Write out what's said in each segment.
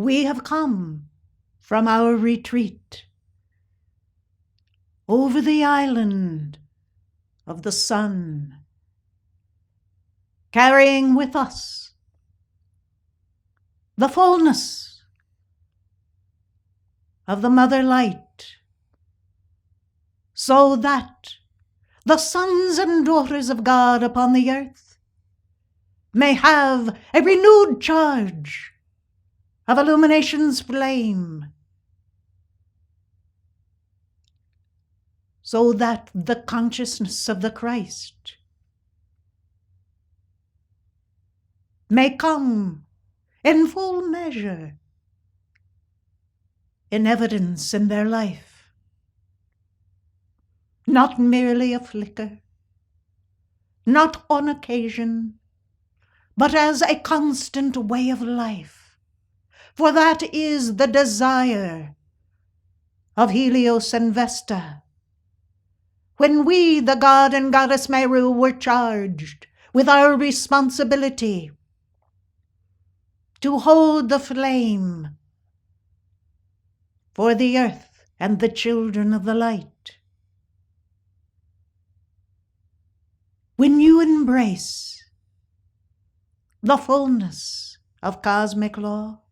we have come from our retreat over the island of the sun, carrying with us the fullness of the mother light, so that the sons and daughters of God upon the earth may have a renewed charge of illumination's flame, so that the consciousness of the Christ may come in full measure in evidence in their life, not merely a flicker, not on occasion, but as a constant way of life. For that is the desire of Helios and Vesta, when we, the God and Goddess Meru, were charged with our responsibility to hold the flame for the earth and the children of the light. When you embrace the fullness of cosmic law,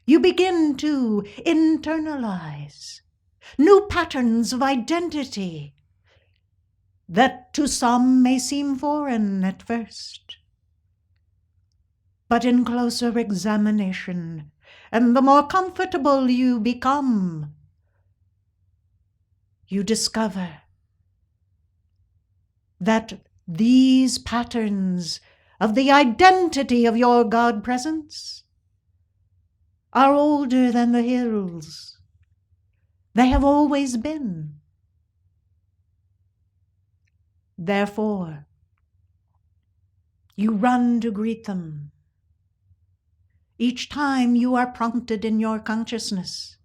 you begin to internalize new patterns of identity that to some may seem foreign at first. But in closer examination, and the more comfortable you become, you discover that these patterns of the identity of your God presence are older than the hills. They have always been. Therefore, you run to greet them each time you are prompted in your consciousness.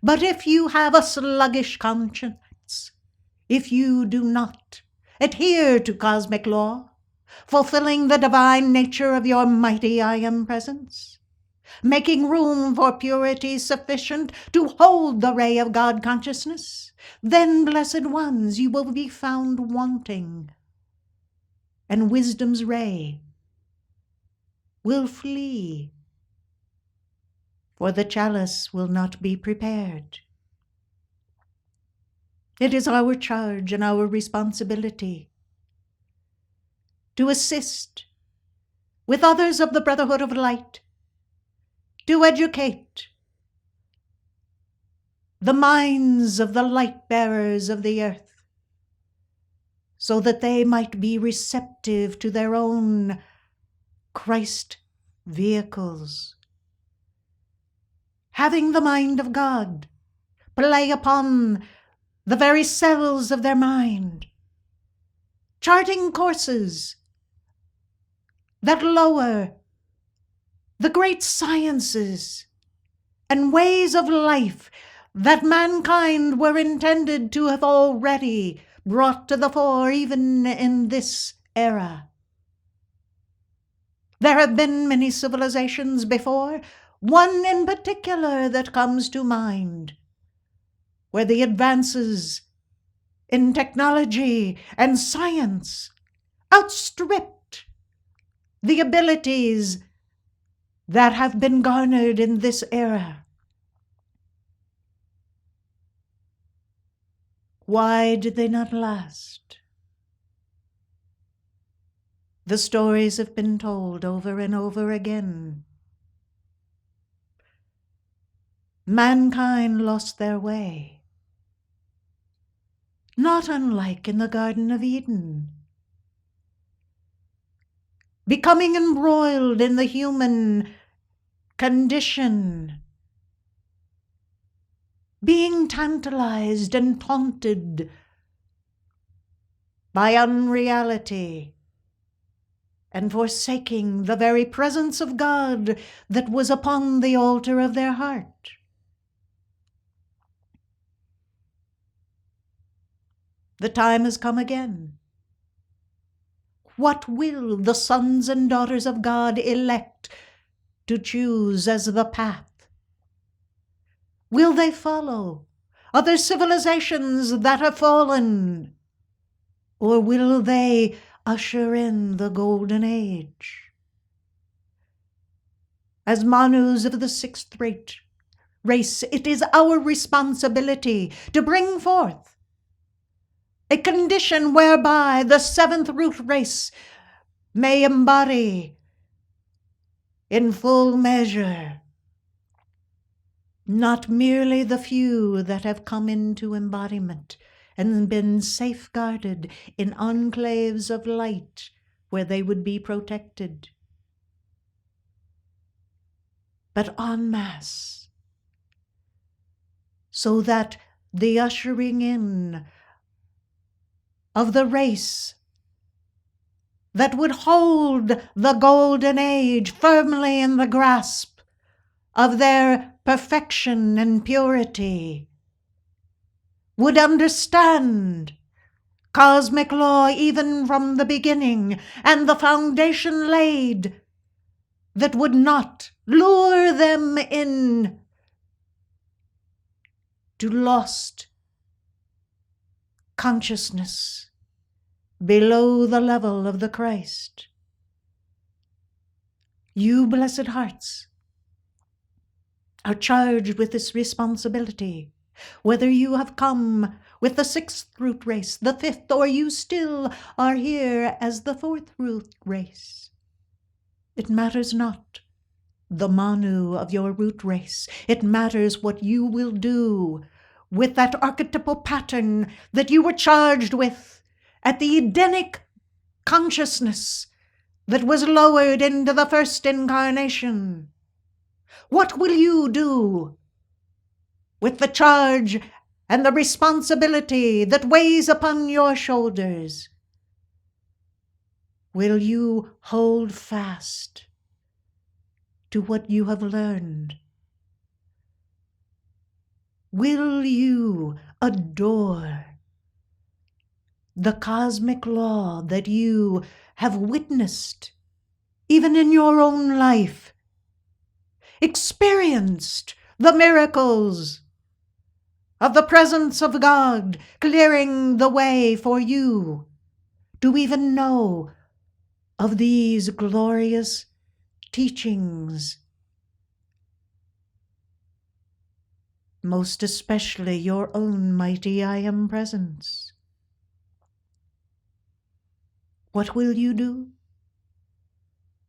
But if you have a sluggish conscience, if you do not adhere to cosmic law, fulfilling the divine nature of your mighty I Am presence, making room for purity sufficient to hold the ray of God consciousness, then, blessed ones, you will be found wanting, and wisdom's ray will flee, for the chalice will not be prepared. It is our charge and our responsibility to assist with others of the Brotherhood of Light, to educate the minds of the light bearers of the earth, so that they might be receptive to their own Christ vehicles, having the mind of God play upon the very cells of their mind, charting courses that lower the great sciences and ways of life that mankind were intended to have already brought to the fore even in this era. There have been many civilizations before, one in particular that comes to mind, where the advances in technology and science outstripped the abilities that have been garnered in this era. Why did they not last? The stories have been told over and over again. Mankind lost their way, not unlike in the Garden of Eden, becoming embroiled in the human condition, being tantalized and taunted by unreality, and forsaking the very presence of God that was upon the altar of their heart. The time has come again. What will the sons and daughters of God elect to choose as the path? Will they follow other civilizations that have fallen? Or will they usher in the golden age? As Manus of the sixth race, it is our responsibility to bring forth a condition whereby the seventh root race may embody in full measure not merely the few that have come into embodiment and been safeguarded in enclaves of light where they would be protected, but en masse, so that the ushering in of the race that would hold the golden age firmly in the grasp of their perfection and purity would understand cosmic law even from the beginning, and the foundation laid that would not lure them in to lost consciousness below the level of the Christ. You, blessed hearts, are charged with this responsibility, whether you have come with the sixth root race, the fifth, or you still are here as the fourth root race. It matters not the Manu of your root race. It matters what you will do with that archetypal pattern that you were charged with at the Edenic consciousness that was lowered into the first incarnation. What will you do with the charge and the responsibility that weighs upon your shoulders? Will you hold fast to what you have learned? Will you adore the cosmic law that you have witnessed even in your own life, experienced the miracles of the presence of God clearing the way for you to even know of these glorious teachings, most especially your own mighty I Am presence? What will you do?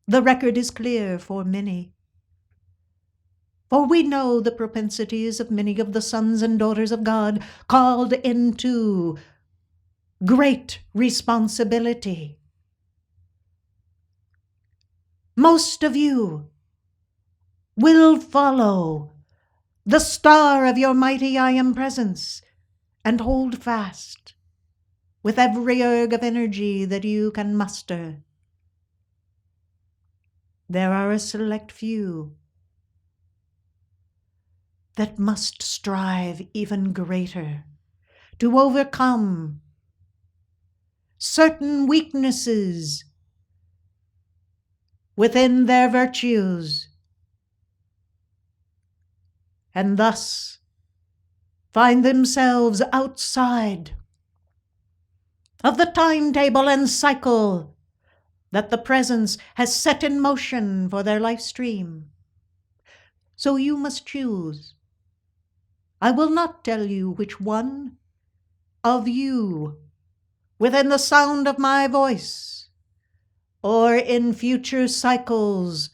The record is clear for many. For we know the propensities of many of the sons and daughters of God called into great responsibility. Most of you will follow the star of your mighty I Am presence and hold fast with every erg of energy that you can muster. There are a select few that must strive even greater to overcome certain weaknesses within their virtues, and thus find themselves outside of the timetable and cycle that the presence has set in motion for their life stream. So you must choose. I will not tell you which one of you within the sound of my voice or in future cycles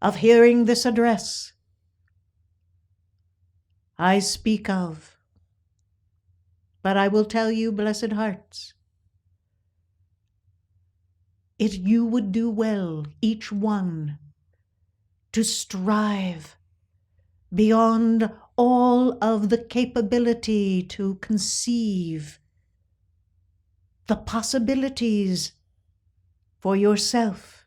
of hearing this address I speak of, but I will tell you, blessed hearts, you would do well, each one, to strive beyond all of the capability to conceive the possibilities for yourself.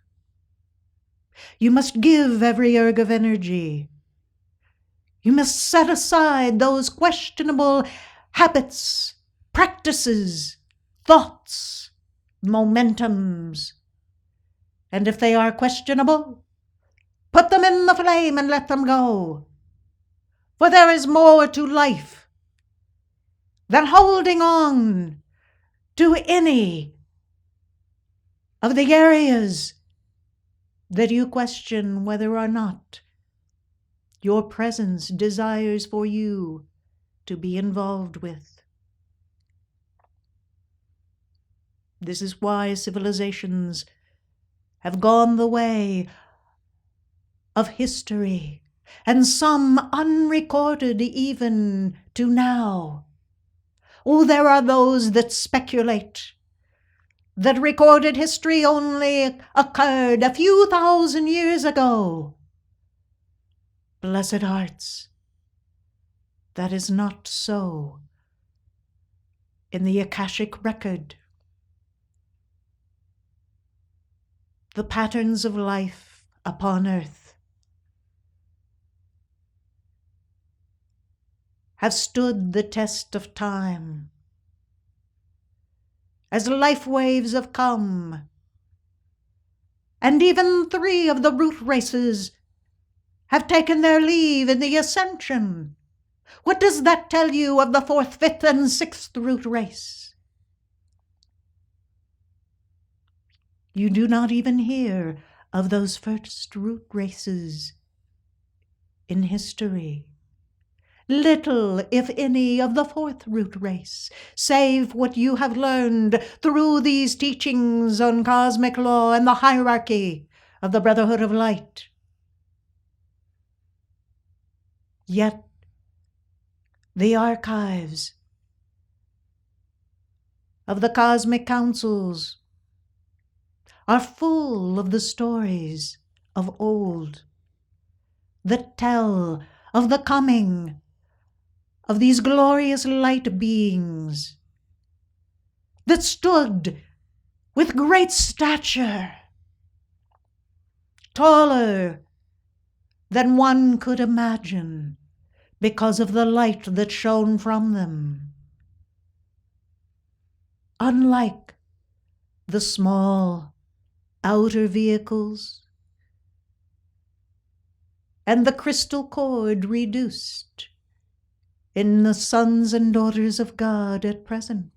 You must give every erg of energy. You must set aside those questionable habits, practices, thoughts, momentums. And if they are questionable, Put them in the flame and let them go. For there is more to life than holding on to any of the areas that you question whether or not your presence desires for you to be involved with. This is why civilizations have gone the way of history, and some unrecorded even to now. Oh, there are those that speculate that recorded history only occurred a few thousand years ago. Blessed hearts, that is not so. In the Akashic record, the patterns of life upon earth have stood the test of time. As life waves have come, and even 3 of the root races have taken their leave in the ascension. What does that tell you of the 4th, 5th, and 6th root race? You do not even hear of those first root races in history. Little, if any, of the 4th root race, save what you have learned through these teachings on cosmic law and the hierarchy of the Brotherhood of Light. Yet, the archives of the cosmic councils are full of the stories of old that tell of the coming of these glorious light beings that stood with great stature, taller than one could imagine because of the light that shone from them. Unlike the small outer vehicles and the crystal cord reduced in the sons and daughters of God at present.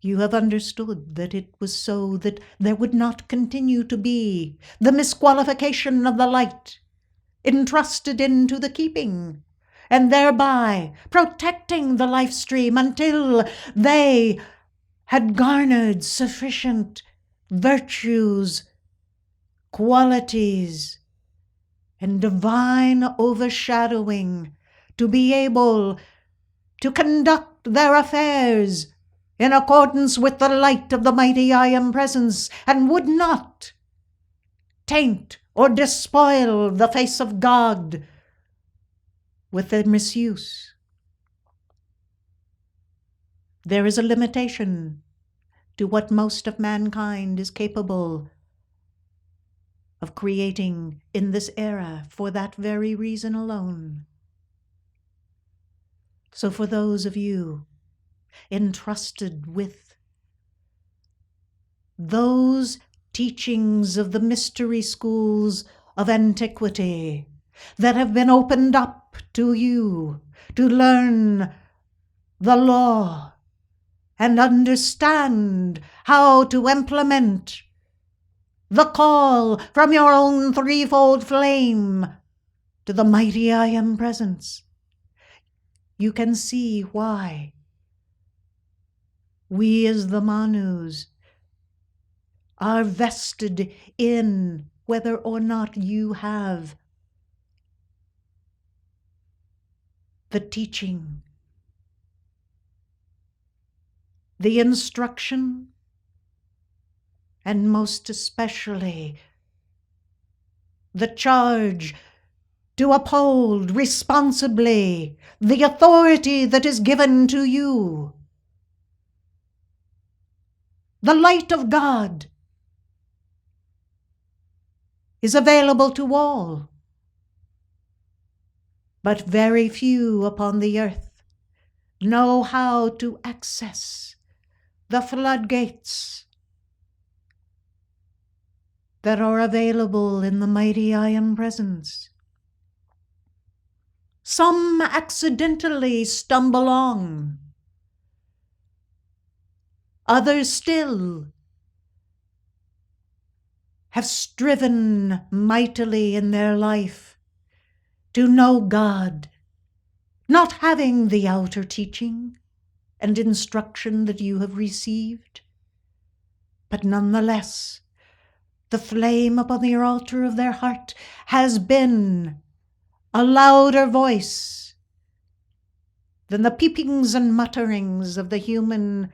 You have understood that it was so that there would not continue to be the misqualification of the light entrusted into the keeping, and thereby protecting the life stream until they had garnered sufficient virtues, qualities, and divine overshadowing to be able to conduct their affairs in accordance with the light of the mighty I Am Presence, and would not taint or despoil the face of God with their misuse. There is a limitation to what most of mankind is capable of creating in this era for that very reason alone. So for those of you entrusted with those teachings of the mystery schools of antiquity that have been opened up to you to learn the law and understand how to implement the call from your own threefold flame to the mighty I Am Presence, you can see why we as the Manus are vested in whether or not you have the teaching, the instruction, and most especially the charge to uphold responsibly the authority that is given to you. The light of God is available to all, but very few upon the earth know how to access the floodgates that are available in the mighty I Am presence. Some accidentally stumble on. Others still have striven mightily in their life to know God, not having the outer teaching and instruction that you have received, but nonetheless, the flame upon the altar of their heart has been a louder voice than the peepings and mutterings of the human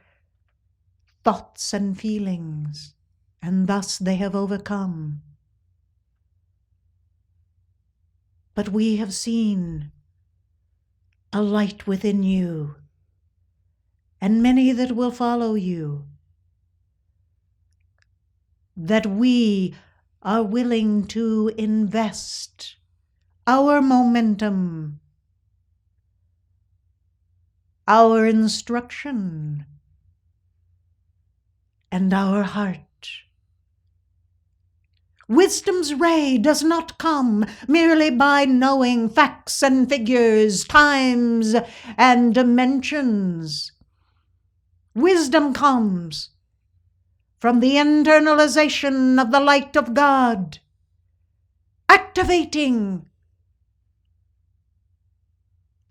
thoughts and feelings, and thus they have overcome. But we have seen a light within you, and many that will follow you, that we are willing to invest our momentum, our instruction, and our heart. Wisdom's ray does not come merely by knowing facts and figures, times and dimensions. Wisdom comes from the internalization of the light of God, activating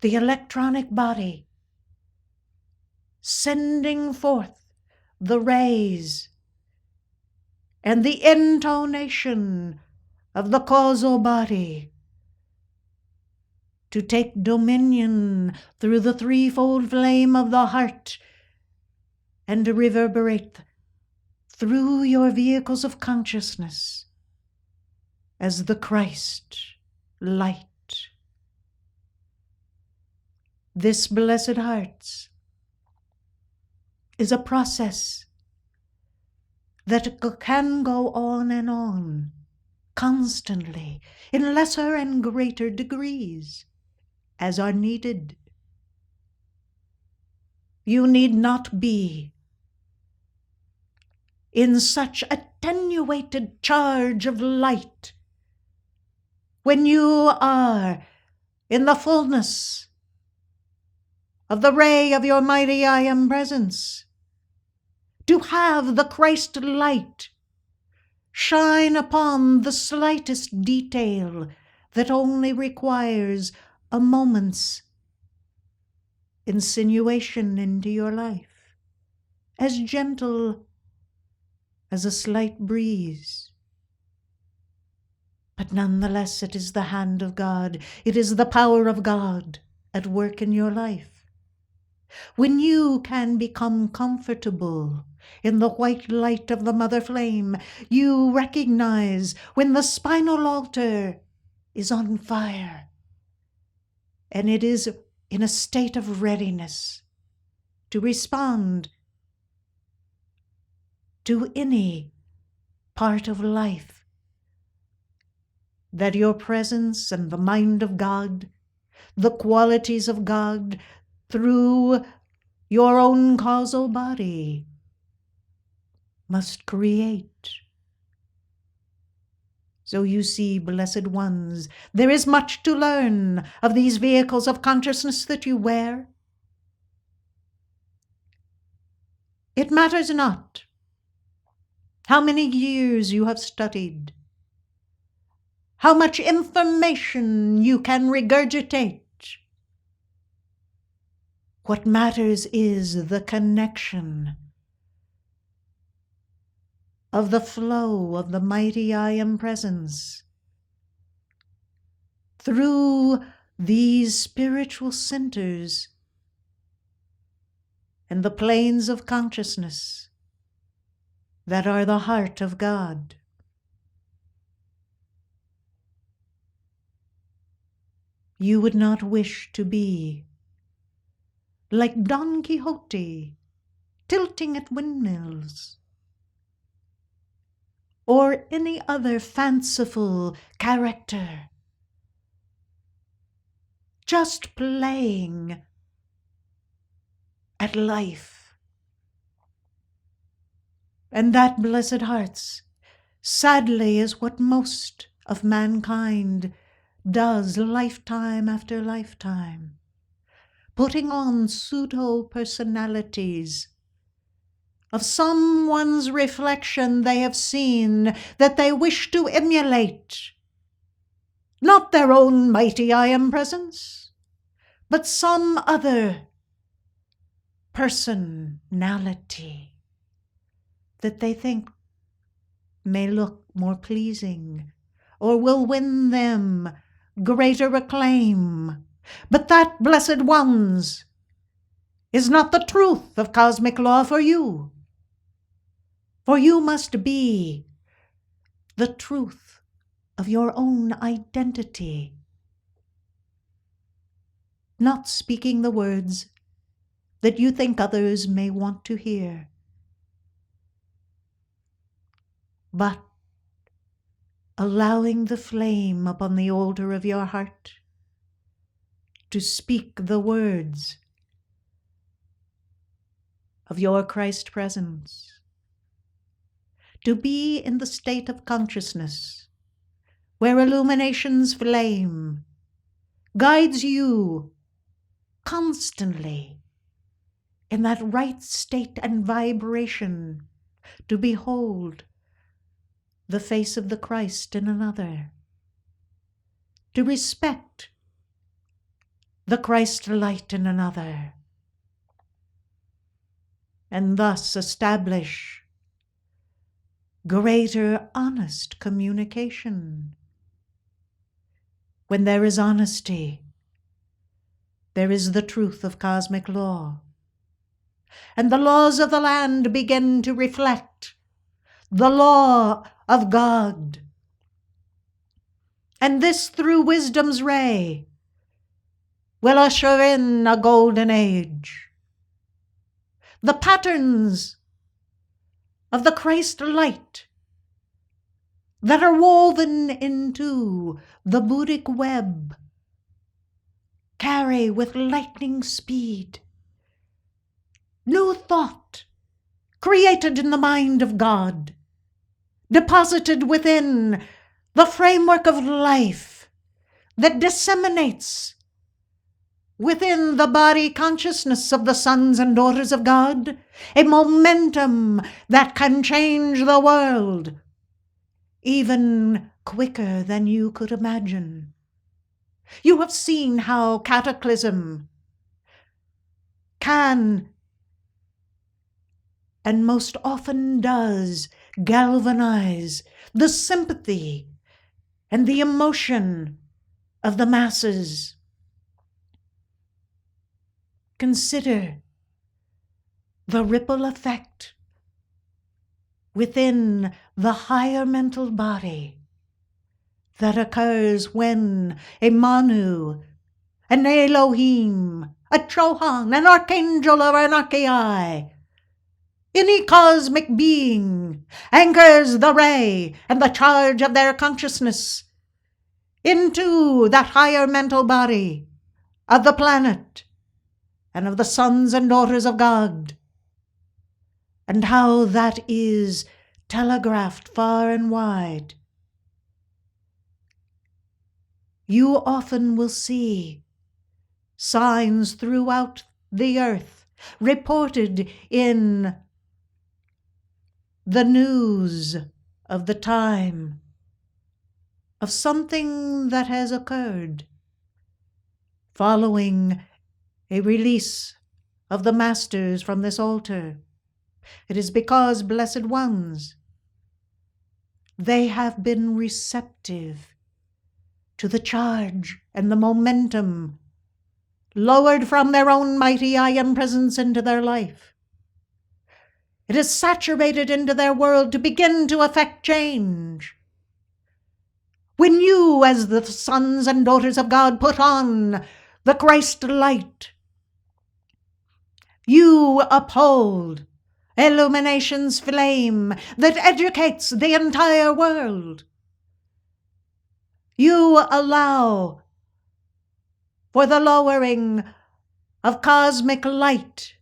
the electronic body, sending forth the rays and the intonation of the causal body to take dominion through the threefold flame of the heart and to reverberate through your vehicles of consciousness as the Christ light. This blessed heart is a process that can go on and on, constantly, in lesser and greater degrees, as are needed. You need not be in such attenuated charge of light when you are in the fullness of the ray of your mighty I Am presence, to have the Christ light shine upon the slightest detail that only requires a moment's insinuation into your life, as gentle as a slight breeze. But nonetheless, it is the hand of God, it is the power of God at work in your life. When you can become comfortable in the white light of the mother flame, you recognize when the spinal altar is on fire, and it is in a state of readiness to respond to any part of life that your presence and the mind of God, the qualities of God, through your own causal body must create. So you see, blessed ones, there is much to learn of these vehicles of consciousness that you wear. It matters not how many years you have studied, how much information you can regurgitate. What matters is the connection of the flow of the mighty I Am presence through these spiritual centers and the planes of consciousness that are the heart of God. You would not wish to be like Don Quixote tilting at windmills, or any other fanciful character, just playing at life. And that, blessed hearts, sadly, is what most of mankind does lifetime after lifetime, putting on pseudo-personalities of someone's reflection they have seen that they wish to emulate. Not their own mighty I am presence, but some other personality that they think may look more pleasing or will win them greater acclaim. But that, blessed ones, is not the truth of cosmic law for you. For you must be the truth of your own identity, not speaking the words that you think others may want to hear, but allowing the flame upon the altar of your heart to speak the words of your Christ presence, to be in the state of consciousness where illumination's flame guides you constantly in that right state and vibration to behold the face of the Christ in another, to respect the Christ light in another, and thus establish greater honest communication. When there is honesty, there is the truth of cosmic law, and the laws of the land begin to reflect the law of God. And this, through wisdom's ray, will usher in a golden age. The patterns of the Christ light that are woven into the Buddhic web carry with lightning speed new thought created in the mind of God, deposited within the framework of life that disseminates within the body consciousness of the sons and daughters of God, a momentum that can change the world even quicker than you could imagine. You have seen how cataclysm can, and most often does, galvanize the sympathy and the emotion of the masses. Consider the ripple effect within the higher mental body that occurs when a Manu, an Elohim, a Chohan, an Archangel, or an Archai, any cosmic being, anchors the ray and the charge of their consciousness into that higher mental body of the planet and of the sons and daughters of God, and how that is telegraphed far and wide. You often will see signs throughout the earth reported in the news of the time of something that has occurred following a release of the masters from this altar. It is because, blessed ones, they have been receptive to the charge and the momentum lowered from their own mighty I Am presence into their life. It is saturated into their world to begin to affect change. When you, as the sons and daughters of God, put on the Christ light, you uphold illumination's flame that educates the entire world. You allow for the lowering of cosmic light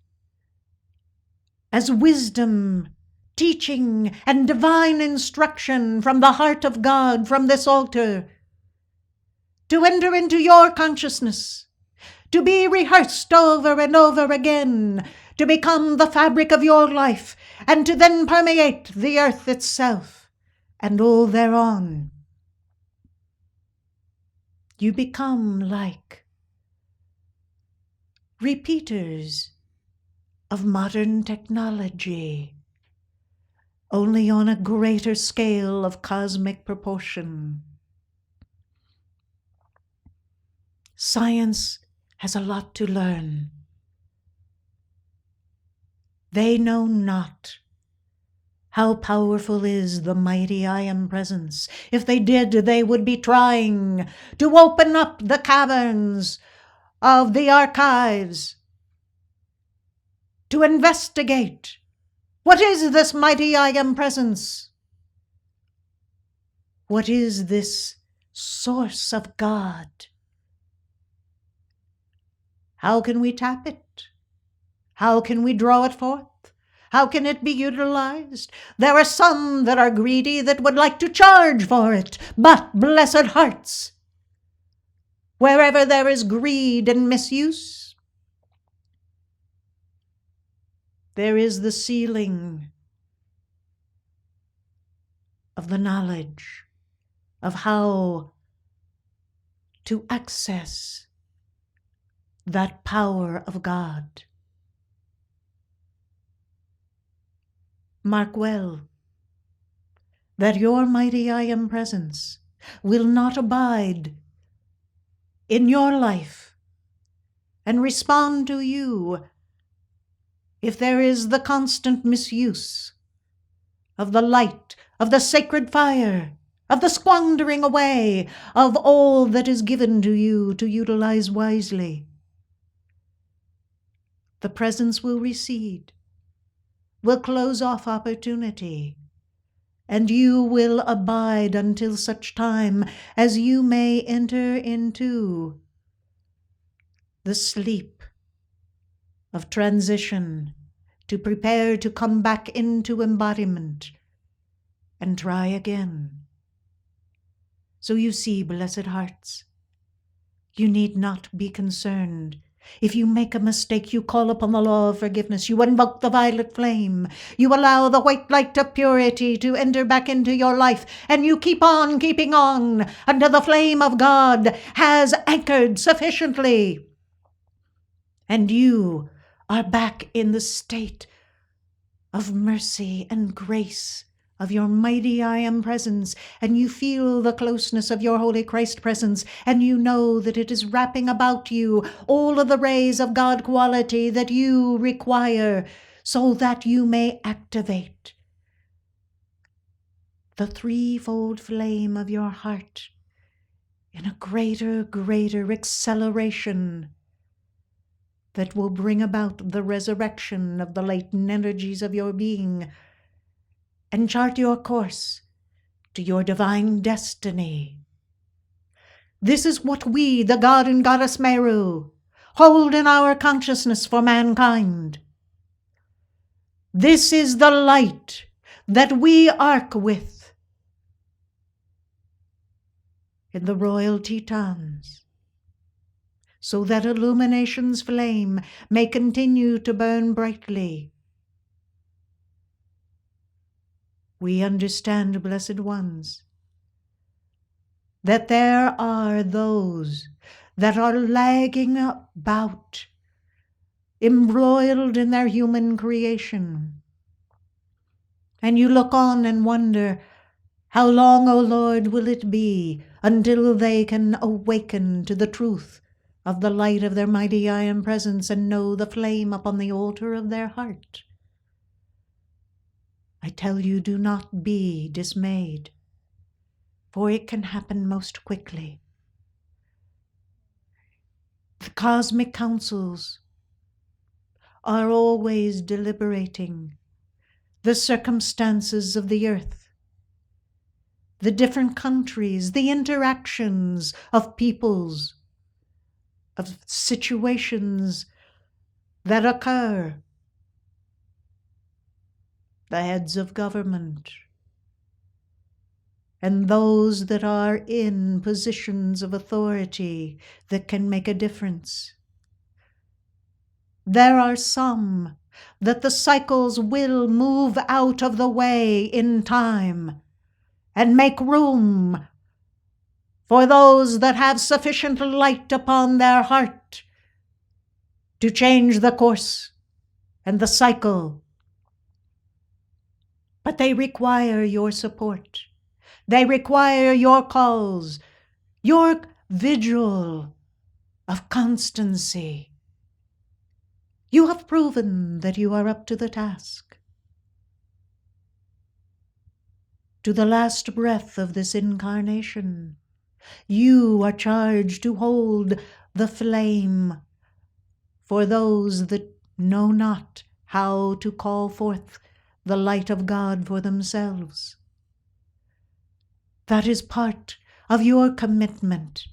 as wisdom teaching and divine instruction from the heart of God from this altar, to enter into your consciousness, to be rehearsed over and over again, to become the fabric of your life, and to then permeate the earth itself and all thereon. You become like repeaters of modern technology, only on a greater scale of cosmic proportion. Science has a lot to learn. They know not how powerful is the mighty I Am Presence. If they did, they would be trying to open up the caverns of the archives, to investigate what is this mighty I Am Presence? What is this source of God? How can we tap it? How can we draw it forth? How can it be utilized? There are some that are greedy that would like to charge for it, but blessed hearts, wherever there is greed and misuse, there is the sealing of the knowledge of how to access that power of God. Mark well that your mighty I Am Presence will not abide in your life and respond to you if there is the constant misuse of the light, of the sacred fire, of the squandering away of all that is given to you to utilize wisely. The presence will recede, will close off opportunity, and you will abide until such time as you may enter into the sleep of transition to prepare to come back into embodiment and try again. So you see, blessed hearts, you need not be concerned. If you make a mistake, you call upon the law of forgiveness. You invoke the violet flame. You allow the white light of purity to enter back into your life. And you keep on keeping on until the flame of God has anchored sufficiently. And you are back in the state of mercy and grace of your mighty I Am Presence, and you feel the closeness of your Holy Christ presence, and you know that it is wrapping about you all of the rays of God quality that you require so that you may activate the threefold flame of your heart in a greater acceleration that will bring about the resurrection of the latent energies of your being and chart your course to your divine destiny. This is what we, the God and Goddess Meru, hold in our consciousness for mankind. This is the light that we arc with in the royal Tetons, so that illumination's flame may continue to burn brightly. We understand, blessed ones, that there are those that are lagging about, embroiled in their human creation. And you look on and wonder, how long, O Lord, will it be until they can awaken to the truth of the light of their mighty I Am Presence and know the flame upon the altar of their heart? I tell you, do not be dismayed, for it can happen most quickly. The cosmic councils are always deliberating the circumstances of the earth, the different countries, the interactions of peoples, of situations that occur. the heads of government, and those that are in positions of authority that can make a difference. There are some that the cycles will move out of the way in time and make room for those that have sufficient light upon their heart to change the course and the cycle. But they require your support. They require your calls, your vigil of constancy. You have proven that you are up to the task. To the last breath of this incarnation, you are charged to hold the flame for those that know not how to call forth the light of God for themselves. That is part of your commitment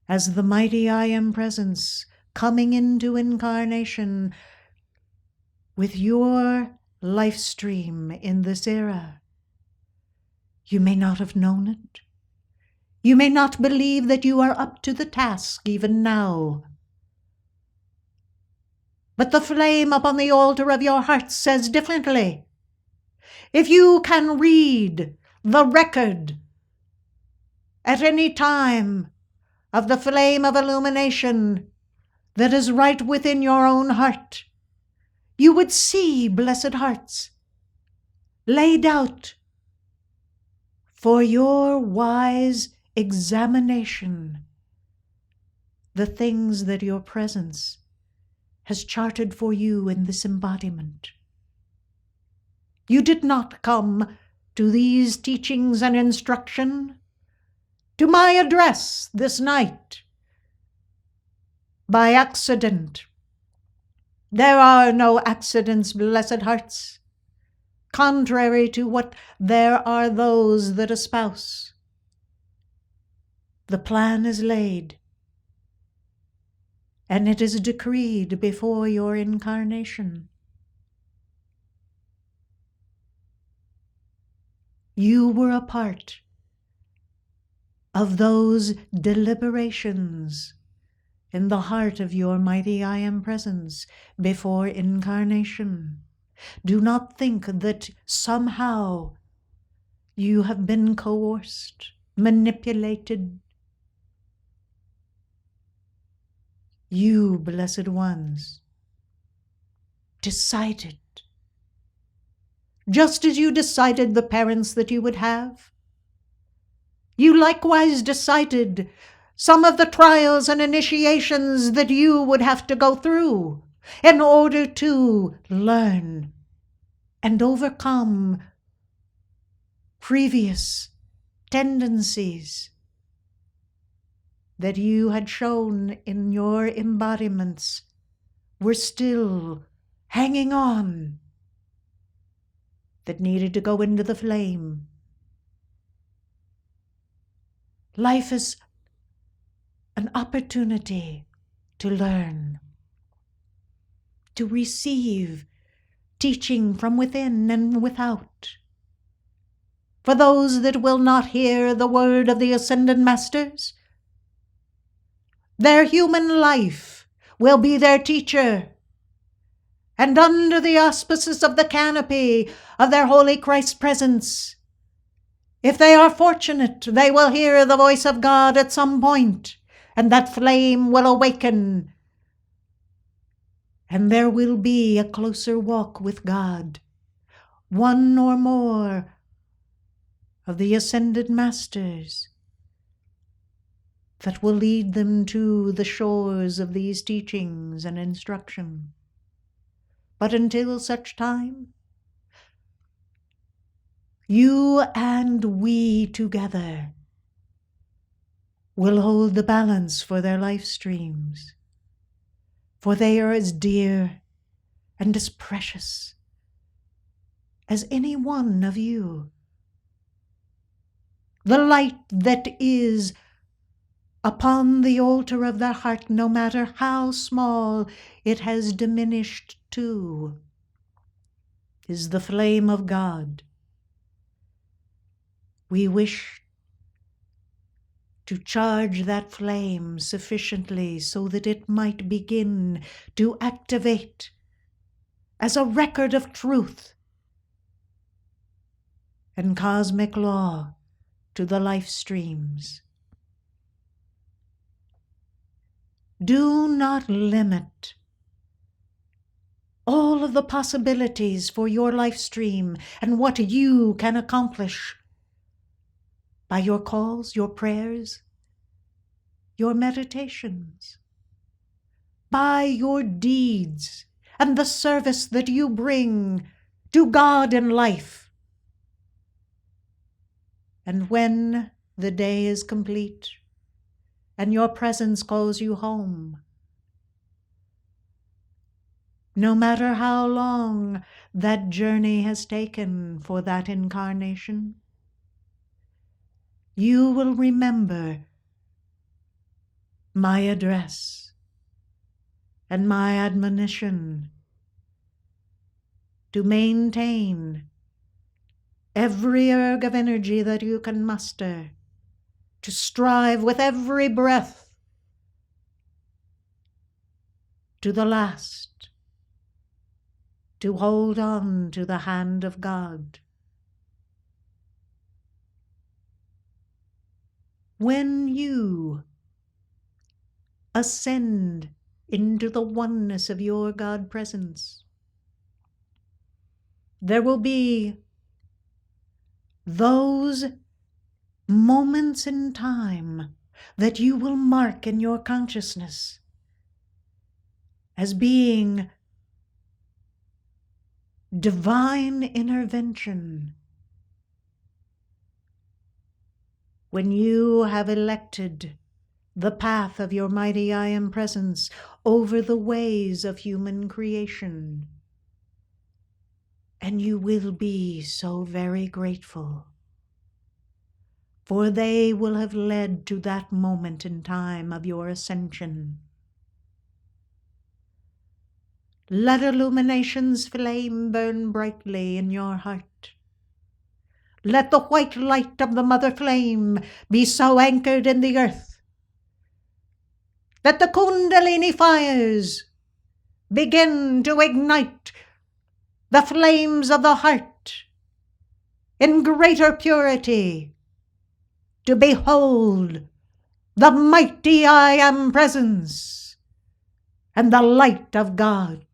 as the mighty I Am Presence coming into incarnation with your life stream in this era. You may not have known it. You may not believe that you are up to the task even now. But the flame upon the altar of your heart says differently. If you can read the record at any time of the flame of illumination that is right within your own heart, you would see, blessed hearts, laid out for your wise examination, the things that your presence has charted for you in this embodiment. You did not come to these teachings and instruction, to my address this night, by accident. There are no accidents, blessed hearts, contrary to what there are those that espouse. The plan is laid, and it is decreed before your incarnation. You were a part of those deliberations in the heart of your mighty I Am Presence before incarnation. Do not think that somehow you have been coerced, manipulated. You, blessed ones, decided, just as you decided the parents that you would have. You likewise decided some of the trials and initiations that you would have to go through in order to learn and overcome previous tendencies that you had shown in your embodiments were still hanging on, that needed to go into the flame. Life is an opportunity to learn, to receive teaching from within and without. For those that will not hear the word of the Ascended Masters, their human life will be their teacher, and under the auspices of the canopy of their Holy Christ presence, if they are fortunate, they will hear the voice of God at some point, and that flame will awaken, and there will be a closer walk with God. One or more of the Ascended Masters that will lead them to the shores of these teachings and instruction. But until such time, you and we together will hold the balance for their life streams, for they are as dear and as precious as any one of you. The light that is upon the altar of their heart, no matter how small it has diminished to, is the flame of God. We wish to charge that flame sufficiently so that it might begin to activate as a record of truth and cosmic law to the life streams. Do not limit all of the possibilities for your life stream and what you can accomplish by your calls, your prayers, your meditations, by your deeds and the service that you bring to God and life. And when the day is complete and your presence calls you home, no matter how long that journey has taken for that incarnation, you will remember my address and my admonition to maintain every erg of energy that you can muster, to strive with every breath to the last, to hold on to the hand of God. When you ascend into the oneness of your God presence, there will be those moments in time that you will mark in your consciousness as being divine intervention, when you have elected the path of your mighty I Am presence over the ways of human creation. And you will be so very grateful, for they will have led to that moment in time of your ascension. Let illumination's flame burn brightly in your heart. Let the white light of the mother flame be so anchored in the earth that the Kundalini fires begin to ignite the flames of the heart in greater purity, to behold the mighty I Am presence and the light of God.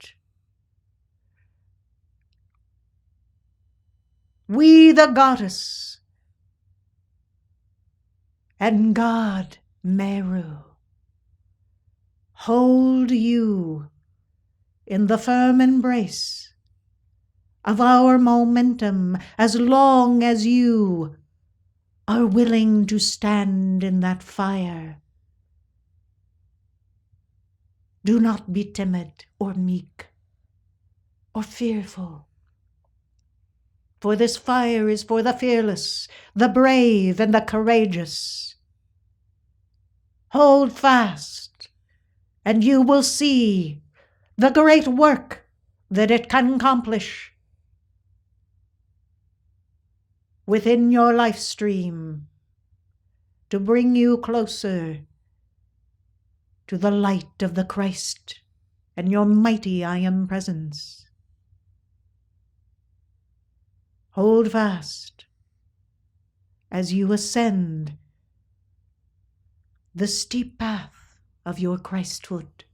We, the Goddess and God Meru, hold you in the firm embrace of our momentum as long as you are willing to stand in that fire. Do not be timid or meek or fearful, for this fire is for the fearless, the brave, and the courageous. Hold fast, and you will see the great work that it can accomplish within your life stream to bring you closer to the light of the Christ and your mighty I Am presence. Hold fast as you ascend the steep path of your Christhood.